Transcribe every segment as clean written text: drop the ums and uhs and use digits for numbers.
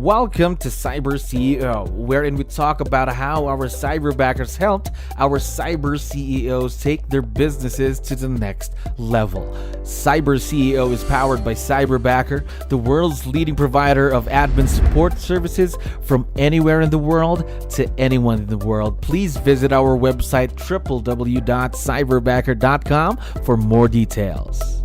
Welcome to CyberCEO, wherein we talk about how our cyberbackers helped our cyber CEOs take their businesses to the next level. CyberCEO is powered by Cyberbacker, the world's leading provider of admin support services from anywhere in the world to anyone in the world. Please visit our website www.cyberbacker.com for more details.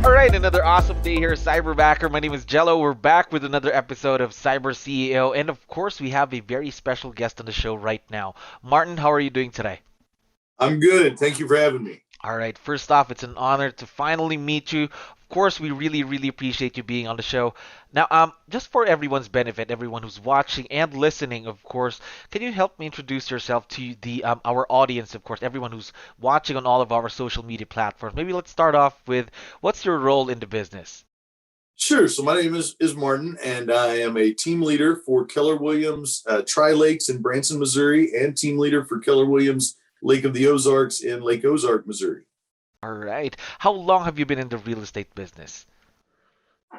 All right, another awesome day here, Cyberbacker. My name is Jello. We're back with another episode of CyberCEO, and of course, we have a very special guest on the show right now. Martin, how are you doing today? I'm good. Thank you for having me. All right, first off, it's an honor to finally meet you. Of course, we really appreciate you being on the show. Now, just for everyone's benefit, everyone who's watching and listening, of course, can you help me introduce yourself to the our audience, of course, everyone who's watching on all of our social media platforms? Maybe let's start off with what's your role in the business? Sure. So my name is Martin, and I am a team leader for Keller Williams Tri-Lakes in Branson, Missouri, and team leader for Keller Williams Lake of the Ozarks in Lake Ozark, Missouri. All right. How long have you been in the real estate business?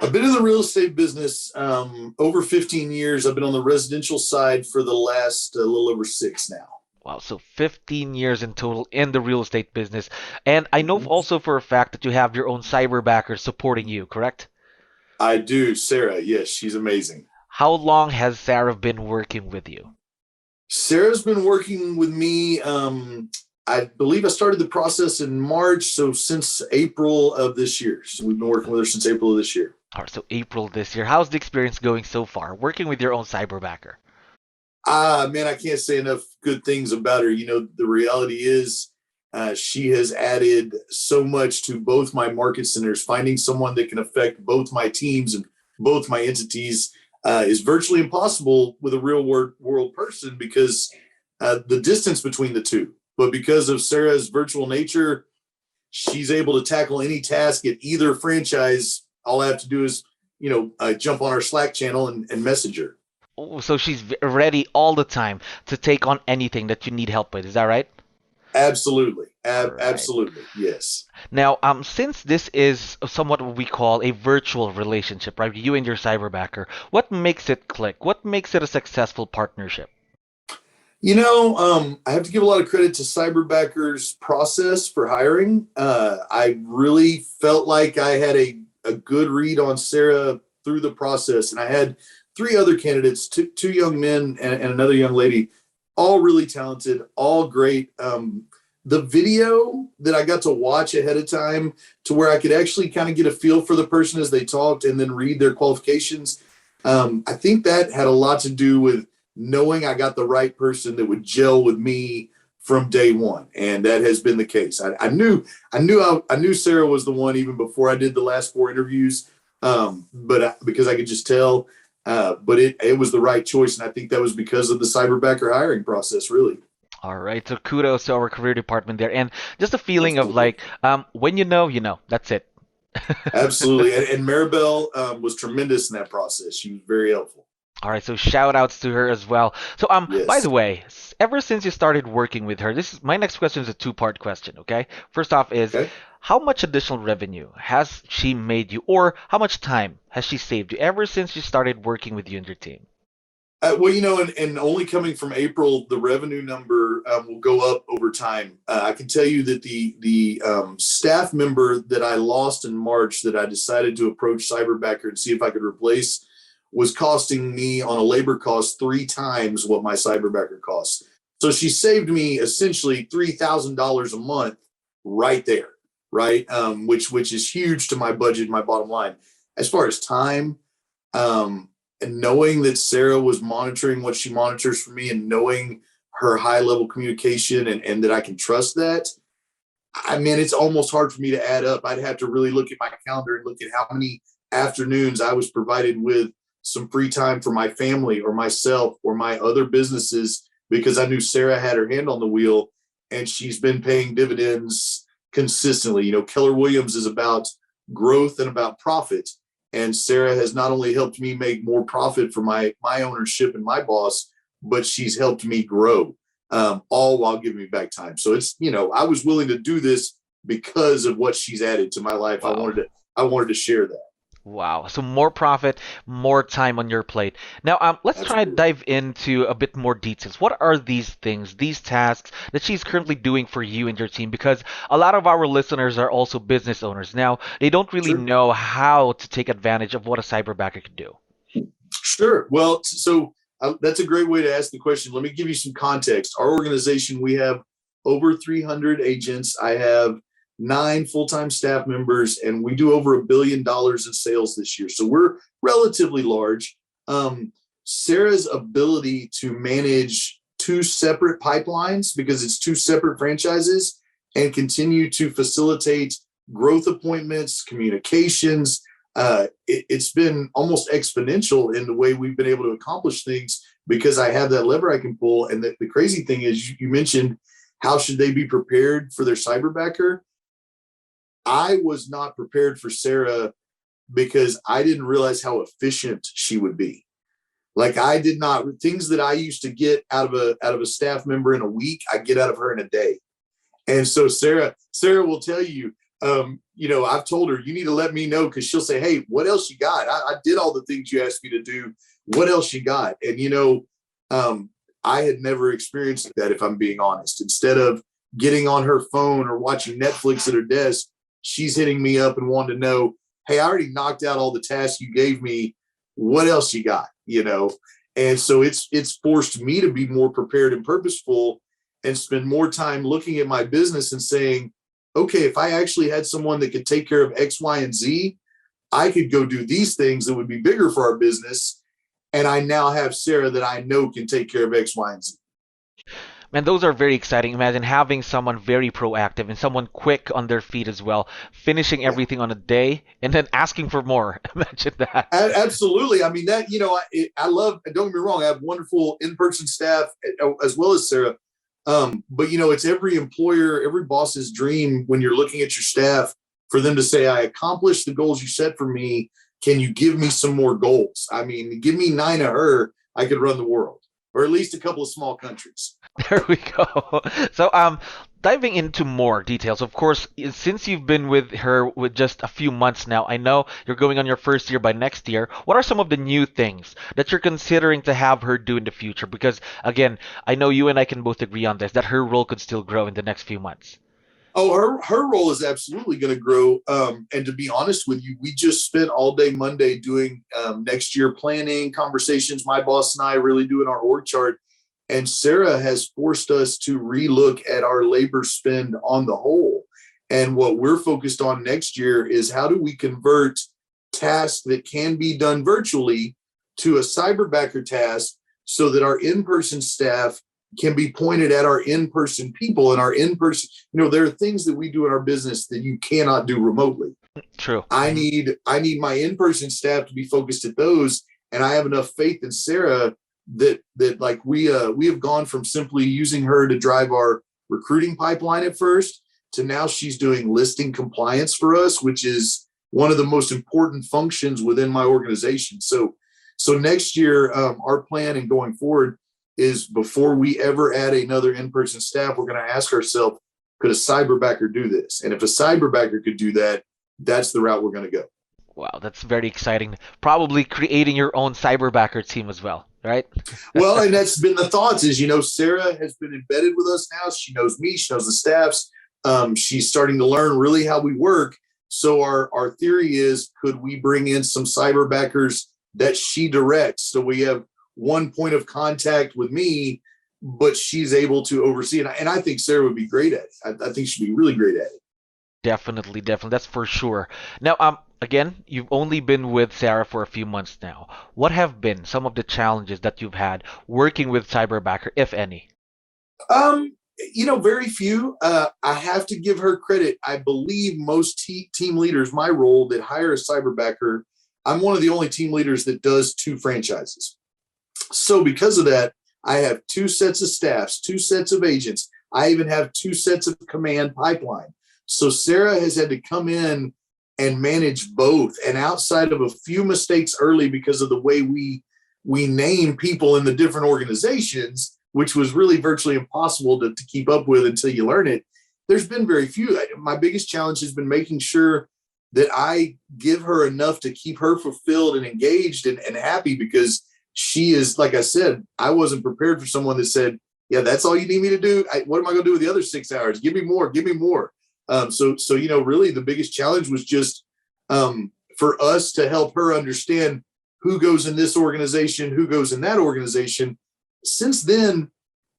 I've been in the real estate business over 15 years. I've been on the residential side for the last a little over 6 now. Wow, so 15 years in total in the real estate business. And I know also for a fact that you have your own cyberbacker supporting you, correct? I do. Sarah, yes, she's amazing. How long has Sarah been working with you? Sarah's been working with me. I believe I started the process in March, so since April of this year. So we've been working with her since April of this year. All right, so April this year. How's the experience going so far, working with your own cyberbacker? Man, I can't say enough good things about her. You know, the reality is she has added so much to both my market centers. Finding someone that can affect both my teams and both my entities is virtually impossible with a real world person because the distance between the two. But because of Sarah's virtual nature, she's able to tackle any task at either franchise. All I have to do is, jump on our Slack channel and message her. Oh, so she's ready all the time to take on anything that you need help with. Is that right? Absolutely. Right. Absolutely. Yes. Now, since this is somewhat what we call a virtual relationship, right? You and your cyberbacker, what makes it click? What makes it a successful partnership? I have to give a lot of credit to Cyberbacker's process for hiring. I really felt like I had a good read on Sarah through the process, and I had 3 other candidates, two young men and another young lady, all really talented, all great. The video that I got to watch ahead of time to where I could actually kind of get a feel for the person as they talked and then read their qualifications, I think that had a lot to do with knowing I got the right person that would gel with me from day one, and that has been the case. I knew Sarah was the one even before I did the last 4 interviews, because I could just tell. But it was the right choice, and I think that was because of the Cyberbacker hiring process, really. All right, so kudos to our career department there, and just a feeling of like, when you know, that's it. Absolutely, and Maribel was tremendous in that process. She was very helpful. All right, so shout outs to her as well. So Yes. by the way, ever since you started working with her, my next question is a 2-part question, okay? First off is Okay. how much additional revenue has she made you, or how much time has she saved you ever since you started working with you and your team? Well, and only coming from April, the revenue number will go up over time. I can tell you that the staff member that I lost in March that I decided to approach Cyberbacker and see if I could replace was costing me on a labor cost 3 times what my cyberbacker costs. So she saved me essentially $3,000 a month right there, right? Which is huge to my budget, my bottom line. As far as time, and knowing that Sarah was monitoring what she monitors for me and knowing her high level communication and that I can trust that, I mean, it's almost hard for me to add up. I'd have to really look at my calendar and look at how many afternoons I was provided with some free time for my family or myself or my other businesses because I knew Sarah had her hand on the wheel and she's been paying dividends consistently. Keller Williams is about growth and about profit. And Sarah has not only helped me make more profit for my ownership and my boss, but she's helped me grow, all while giving me back time. So it's, I was willing to do this because of what she's added to my life. Wow. I wanted to share that. Wow. So more profit, more time on your plate. Now, let's try to Absolutely. dive into a bit more details. What are these things, these tasks that she's currently doing for you and your team? Because a lot of our listeners are also business owners. Now, they don't really Sure. know how to take advantage of what a cyberbacker can do. Sure. Well, so that's a great way to ask the question. Let me give you some context. Our organization, we have over 300 agents. I have 9 full-time staff members, and we do over $1 billion in sales this year. So we're relatively large. Sarah's ability to manage 2 separate pipelines, because it's 2 separate franchises, and continue to facilitate growth appointments, communications, it's been almost exponential in the way we've been able to accomplish things, because I have that lever I can pull. And the crazy thing is, you mentioned, how should they be prepared for their cyberbacker? I was not prepared for Sarah because I didn't realize how efficient she would be. Like, I did not, things that I used to get out of a staff member in a week, I get out of her in a day. And so Sarah will tell you, I've told her, you need to let me know, because she'll say, hey, what else you got? I did all the things you asked me to do. What else you got? And, I had never experienced that, if I'm being honest. Instead of getting on her phone or watching Netflix at her desk, she's hitting me up and wanting to know, hey, I already knocked out all the tasks you gave me. What else you got? And so it's forced me to be more prepared and purposeful, and spend more time looking at my business and saying, okay, if I actually had someone that could take care of X, Y, and Z, I could go do these things that would be bigger for our business. And I now have Sarah that I know can take care of X, Y, and Z. Man, those are very exciting. Imagine having someone very proactive and someone quick on their feet as well, finishing Yeah. everything on a day and then asking for more. Imagine that. Absolutely. I mean, that, I love, don't get me wrong, I have wonderful in-person staff as well as Sarah. But it's every employer, every boss's dream, when you're looking at your staff, for them to say, I accomplished the goals you set for me. Can you give me some more goals? I mean, give me 9 of her, I could run the world, or at least a couple of small countries. There we go. So, diving into more details, of course, since you've been with her with just a few months now, I know you're going on your first year by next year. What are some of the new things that you're considering to have her do in the future? Because, again, I know you and I can both agree on this, that her role could still grow in the next few months. Oh, her role is absolutely going to grow. And to be honest with you, we just spent all day Monday doing next year planning conversations. My boss and I really doing our org chart. And Sarah has forced us to relook at our labor spend on the whole. And what we're focused on next year is, how do we convert tasks that can be done virtually to a cyberbacker task, so that our in-person staff can be pointed at our in-person people, and our in-person, there are things that we do in our business that you cannot do remotely. True. I need my in-person staff to be focused at those. And I have enough faith in Sarah that like we have gone from simply using her to drive our recruiting pipeline at first, to now she's doing listing compliance for us, which is one of the most important functions within my organization. So next year, our plan and going forward is, before we ever add another in-person staff, we're going to ask ourselves, could a cyberbacker do this? And if a cyberbacker could do that, that's the route we're going to go. Wow, that's very exciting. Probably creating your own cyberbacker team as well, right? Well, and that's been the thoughts is, Sarah has been embedded with us now. She knows me, she knows the staffs. She's starting to learn really how we work. So our theory is, could we bring in some cyberbackers that she directs? So we have one point of contact with me, but she's able to oversee it. And I think Sarah would be great at it. I think she'd be really great at it. Definitely, definitely. That's for sure. Now, again, you've only been with Sarah for a few months now. What have been some of the challenges that you've had working with Cyberbacker, if any? Very few. I have to give her credit. I believe most team leaders, my role, that hire a cyberbacker, I'm one of the only team leaders that does 2 franchises. So because of that, I have 2 sets of staffs, 2 sets of agents. I even have 2 sets of command pipeline. So Sarah has had to come in and manage both. And outside of a few mistakes early because of the way we name people in the different organizations, which was really virtually impossible to keep up with until you learn it, there's been very few. My biggest challenge has been making sure that I give her enough to keep her fulfilled and engaged and happy, because she is, like I said, I wasn't prepared for someone that said, yeah, that's all you need me to do. What am I going to do with the other 6 hours? Give me more, give me more. So, really the biggest challenge was just for us to help her understand who goes in this organization, who goes in that organization. Since then,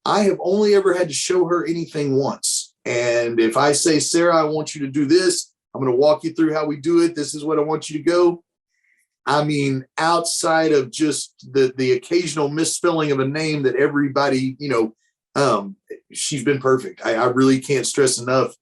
I have only ever had to show her anything once. And if I say, Sarah, I want you to do this, I'm going to walk you through how we do it. This is what I want you to go. I mean, outside of just the occasional misspelling of a name that everybody, she's been perfect. I really can't stress enough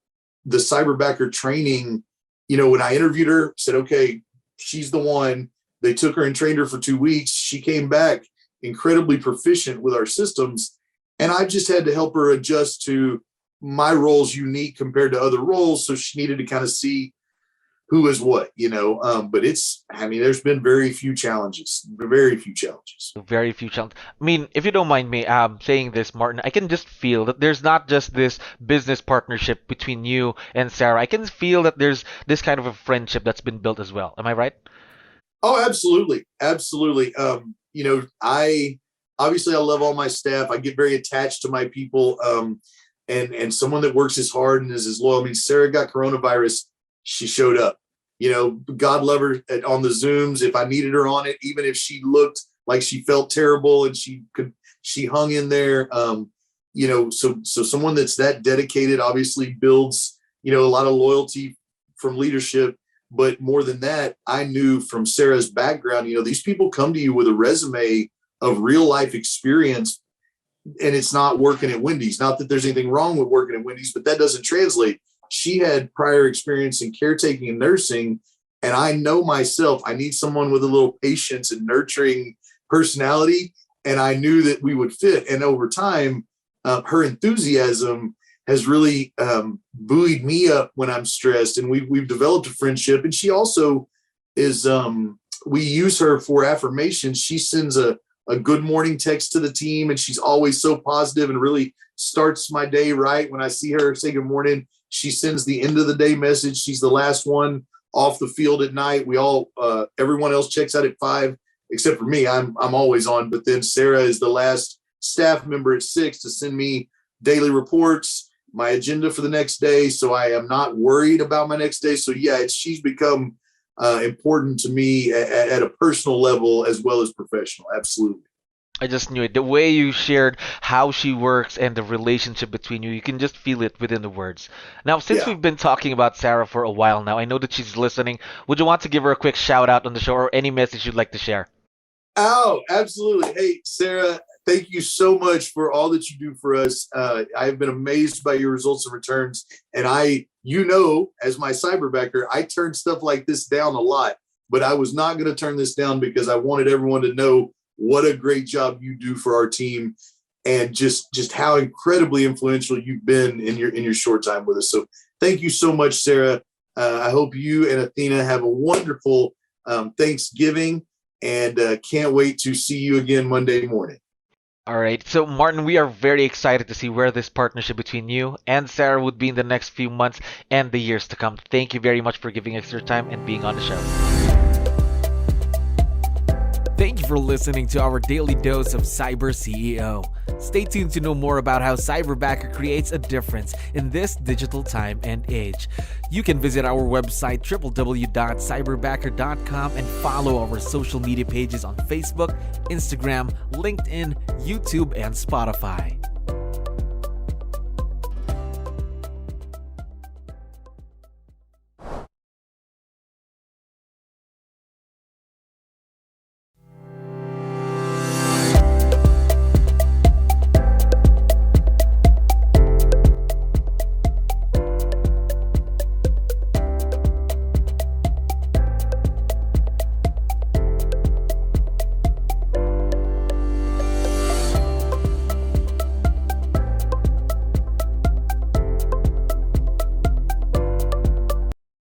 the Cyberbacker training. When I interviewed her, said, okay, she's the one. They took her and trained her for 2 weeks. She came back incredibly proficient with our systems. And I just had to help her adjust to my role's unique compared to other roles. So she needed to kind of see who is what, but there's been very few challenges. Very few challenges. I mean, if you don't mind me saying this, Martin, I can just feel that there's not just this business partnership between you and Sarah. I can feel that there's this kind of a friendship that's been built as well. Am I right? Oh, absolutely. Absolutely. I love all my staff. I get very attached to my people. And someone that works as hard and is as loyal. I mean, Sarah got coronavirus. She showed up, God love her on the Zooms. If I needed her on it, even if she looked like she felt terrible and she hung in there. So someone that's that dedicated obviously builds, a lot of loyalty from leadership. But more than that, I knew from Sarah's background, these people come to you with a resume of real life experience, and it's not working at Wendy's. Not that there's anything wrong with working at Wendy's, but that doesn't translate. She had prior experience in caretaking and nursing. And I know myself, I need someone with a little patience and nurturing personality. And I knew that we would fit. And over time, her enthusiasm has really buoyed me up when I'm stressed. And we've developed a friendship. And she also is, we use her for affirmations. She sends a good morning text to the team. And she's always so positive and really starts my day right. When I see her say good morning, she sends the end of the day message. She's the last one off the field at night. We all, everyone else checks out at 5, except for me. I'm always on. But then Sarah is the last staff member at 6 to send me daily reports, my agenda for the next day. So I am not worried about my next day. So yeah, she's become important to me at a personal level as well as professional. Absolutely. I just knew it. The way you shared how she works and the relationship between you can just feel it within the words. Now, since we've been talking about Sarah for a while now, I know that she's listening. Would you want to give her a quick shout out on the show or any message you'd like to share? Oh, absolutely. Hey, Sarah, thank you so much for all that you do for us. I've been amazed by your results and returns. And as my Cyberbacker, I turn stuff like this down a lot, but I was not going to turn this down because I wanted everyone to know what a great job you do for our team and just how incredibly influential you've been in your short time with us. So thank you so much, Sarah. I hope you and Athena have a wonderful Thanksgiving and can't wait to see you again Monday morning. All right. So, Martin, we are very excited to see where this partnership between you and Sarah would be in the next few months and the years to come. Thank you very much for giving us your time and being on the show. Thank you for listening to our daily dose of CyberCEO. Stay tuned to know more about how Cyberbacker creates a difference in this digital time and age. You can visit our website www.cyberbacker.com and follow our social media pages on Facebook, Instagram, LinkedIn, YouTube, and Spotify.